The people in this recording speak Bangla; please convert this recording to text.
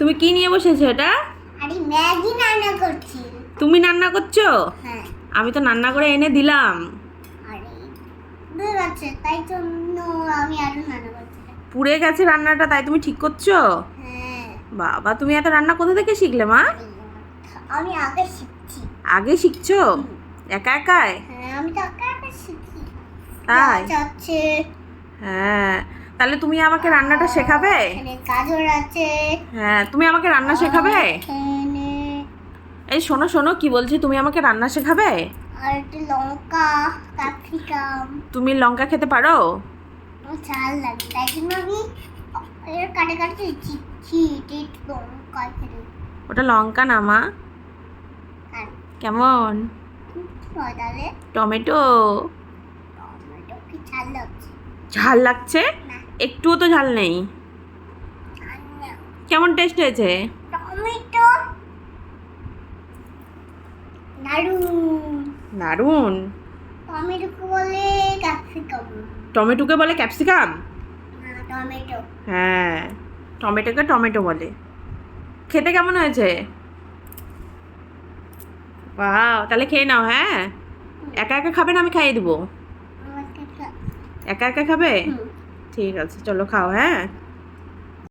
তুমি কি নিয়ে বসেছো এটা? আরে ম্যাগি রান্না করছি। তুমি রান্না করছো? হ্যাঁ। আমি তো রান্না করে এনে দিলাম। আরে দূর আছে, তাই জন্য আমি আরো রান্না করছি। পুড়ে গেছে রান্নাটা, তাই তুমি ঠিক করছো? হ্যাঁ। বাবা, তুমি এত রান্না কোথা থেকে শিখলে মা? আমি আগে শিখছি। আগে শিখছো? একা একাই? হ্যাঁ, আমি তো একা একা শিখি। তাই? আছে। হ্যাঁ, তাহলে তুমি আমাকে রান্নাটা শেখাবে? এখানে গাজর আছে। হ্যাঁ, তুমি আমাকে রান্না শেখাবে? এখানে এই শোনো শোনো, কি বলছি, তুমি আমাকে রান্না শেখাবে? আর একটু লঙ্কা, ক্যাপসিকাম। তুমি লঙ্কা খেতে পারো? আমার ঝাল লাগে, তাই জন্য আমি এর কাটে কাটে দিচ্ছি। এটা লঙ্কা খেতে। ওটা লঙ্কা না মা। আর কেমন? কি হয় তাহলে? টমেটো। টমেটো কি ঝাল লাগছে? ঝাল লাগছে? না, একটুও তো ঝাল নেই। ঝাল না। কেমন টেস্ট হয়েছে? টমেটো দারুন। দারুণ। টমেটোকে বলে ক্যাপসিকাম। টমেটোকে বলে ক্যাপসিকাম? না, টমেটো। হ্যাঁ, টমেটোকে টমেটো বলে। খেতে কেমন হয়েছে? বাহ, তাহলে খেয়ে নাও। হ্যাঁ, একা একা খাবে না আমি খাইয়ে দেবো? আমাকে একা একা খাবে? হুম। ঠিক আছে, চলো খাও। হ্যাঁ।